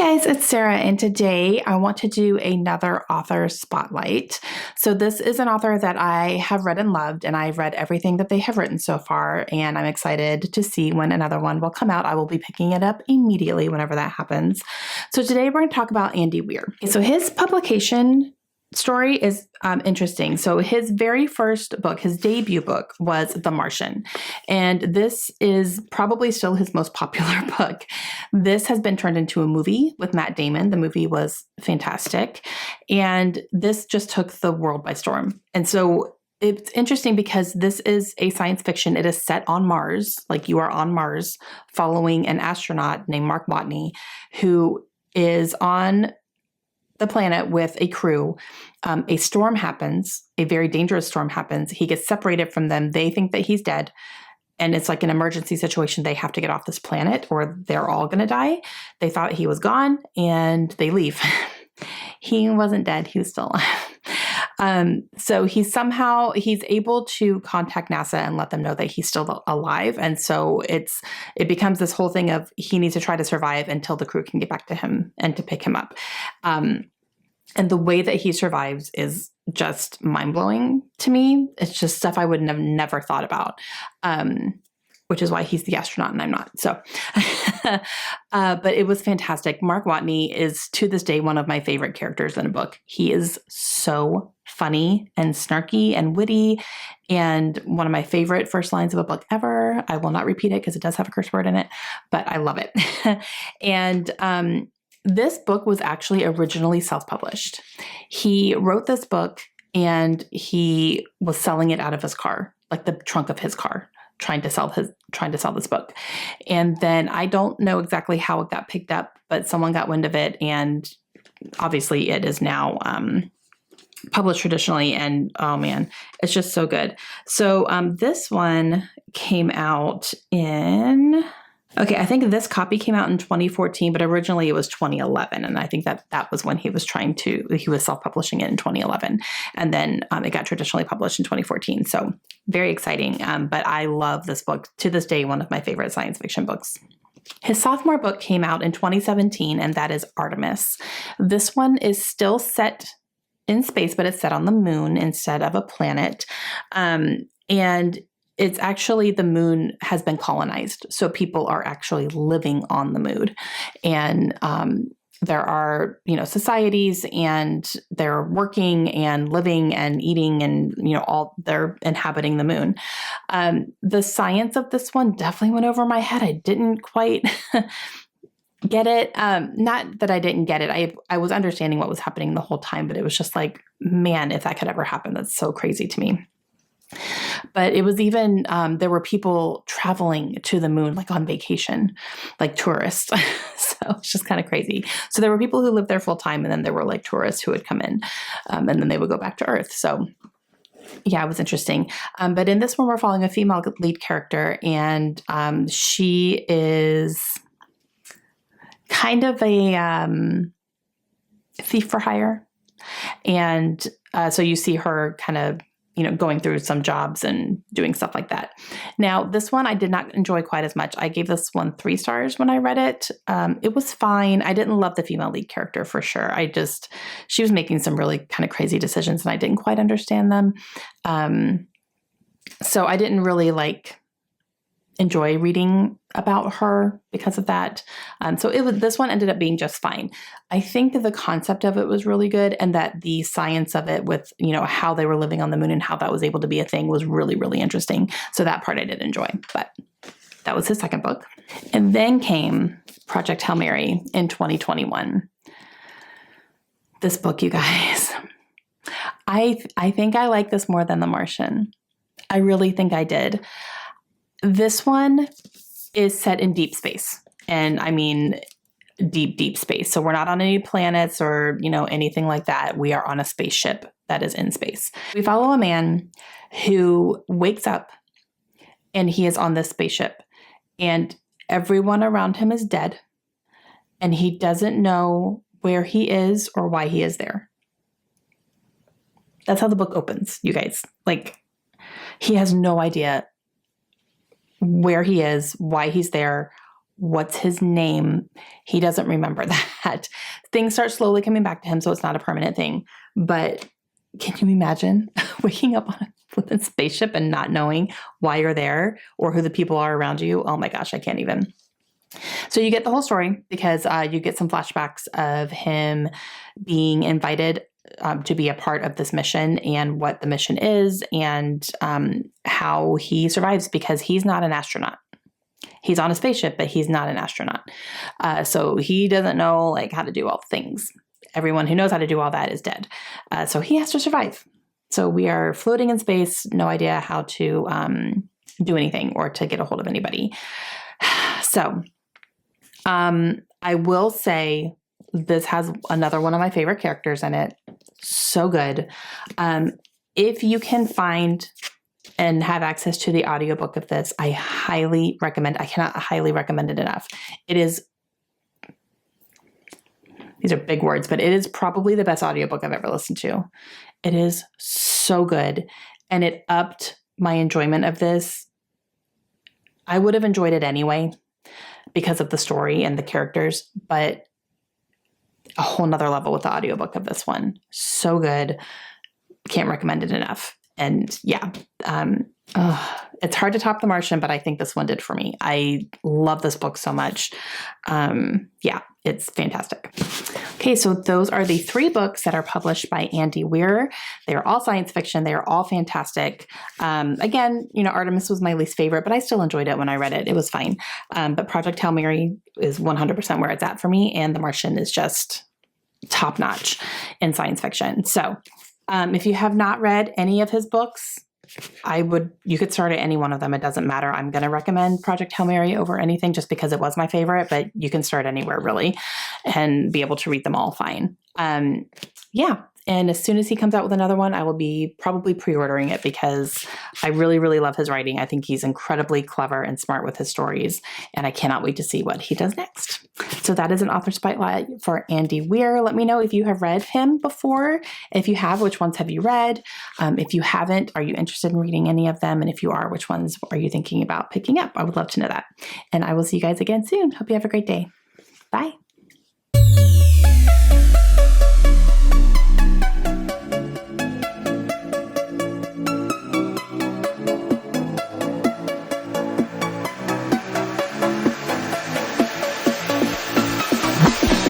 Guys, it's Sarah, and today I want to do another author spotlight. So this is an author that I have read and loved, and I've read everything that they have written so far, and I'm excited to see when another one will come out. I will be picking it up immediately whenever that happens. So today we're going to talk about Andy Weir. So his publication story is interesting. So his very first book, his debut book, was The Martian. And this is probably still his most popular book. This has been turned into a movie with Matt Damon. The movie was fantastic. And this just took the world by storm. And so it's interesting because this is a science fiction. It is set on Mars, like you are on Mars, following an astronaut named Mark Watney, who is on the planet with a crew. A storm happens, a very dangerous storm happens. He gets separated from them. They think that he's dead. And it's like an emergency situation. They have to get off this planet or they're all going to die. They thought he was gone and they leave. He wasn't dead. He was still alive. So he's able to contact NASA and let them know that he's still alive. And so it becomes this whole thing of he needs to try to survive until the crew can get back to him and to pick him up. And the way that he survives is just mind-blowing to me. It's just stuff I would have never thought about, which is why he's the astronaut and I'm not. So, but it was fantastic. Mark Watney is, to this day, one of my favorite characters in a book. He is so funny and snarky and witty and one of my favorite first lines of a book ever. I will not repeat it because it does have a curse word in it, but I love it. And this book was actually originally self-published. He wrote this book and he was selling it out of his car, like the trunk of his car, trying to sell this book. And then I don't know exactly how it got picked up, but someone got wind of it, and obviously it is now published traditionally, and oh man, it's just so good. So this one came out I think this copy came out in 2014, but originally it was 2011. And I think that was when he was self-publishing it in 2011. And then it got traditionally published in 2014. So very exciting. But I love this book. To this day, one of my favorite science fiction books. His sophomore book came out in 2017, and that is Artemis. This one is still set in space, but it's set on the moon instead of a planet. And it's actually, the moon has been colonized. So people are actually living on the moon. And there are, societies, and they're working and living and eating and, they're inhabiting the moon. The science of this one definitely went over my head. I didn't quite get it. Not that I didn't get it. I was understanding what was happening the whole time, but it was just like, man, if that could ever happen, that's so crazy to me. But it was even, there were people traveling to the moon, like on vacation, like tourists. So it's just kind of crazy. So there were people who lived there full time, and then there were like tourists who would come in, and then they would go back to Earth. So yeah, it was interesting. But in this one, we're following a female lead character, and she is kind of a thief for hire. And so you see her kind of going through some jobs and doing stuff like that. Now, this one I did not enjoy quite as much. I gave this one 3 stars when I read it. It was fine. I didn't love the female lead character for sure. She was making some really kind of crazy decisions and I didn't quite understand them. So I didn't really enjoy reading about her because of that. So this one ended up being just fine. I think that the concept of it was really good, and that the science of it with, how they were living on the moon and how that was able to be a thing was really, really interesting. So that part I did enjoy, but that was his second book. And then came Project Hail Mary in 2021. This book, you guys, I think I like this more than The Martian. I really think I did. This one is set in deep space, and I mean deep, deep space. So we're not on any planets or, anything like that. We are on a spaceship that is in space. We follow a man who wakes up and he is on this spaceship, and everyone around him is dead, and he doesn't know where he is or why he is there. That's how the book opens, you guys. He has no idea where he is, why he's there, what's his name? He doesn't remember that. Things start slowly coming back to him, so it's not a permanent thing. But can you imagine waking up with a spaceship and not knowing why you're there or who the people are around you? Oh my gosh, I can't even. So you get the whole story because you get some flashbacks of him being invited to be a part of this mission and what the mission is and how he survives because he's not an astronaut. He's on a spaceship, but he's not an astronaut. So he doesn't know like how to do all things. Everyone who knows how to do all that is dead. So he has to survive. So we are floating in space, no idea how to do anything or to get a hold of anybody. So I will say this has another one of my favorite characters in it. So good. If you can find and have access to the audiobook of this, I highly recommend. I cannot highly recommend it enough. It is, these are big words, but it is probably the best audiobook I've ever listened to. It is so good. And it upped my enjoyment of this. I would have enjoyed it anyway because of the story and the characters, but a whole nother level with the audiobook of this one. So good. Can't recommend it enough. And yeah, it's hard to top The Martian, but I think this one did for me. I love this book so much. Yeah, it's fantastic. Okay, so those are the 3 books that are published by Andy Weir. They are all science fiction. They are all fantastic. Again, you know, Artemis was my least favorite, but I still enjoyed it when I read it. It was fine. But Project Hail Mary is 100% where it's at for me, and The Martian is just top notch in science fiction. So if you have not read any of his books, you could start at any one of them. It doesn't matter. I'm going to recommend Project Hail Mary over anything just because it was my favorite, but you can start anywhere really and be able to read them all fine. Yeah. And as soon as he comes out with another one, I will be probably pre-ordering it because I really, really love his writing. I think he's incredibly clever and smart with his stories, and I cannot wait to see what he does next. So that is an author spotlight for Andy Weir. Let me know if you have read him before. If you have, which ones have you read? If you haven't, are you interested in reading any of them? And if you are, which ones are you thinking about picking up? I would love to know that. And I will see you guys again soon. Hope you have a great day. Bye.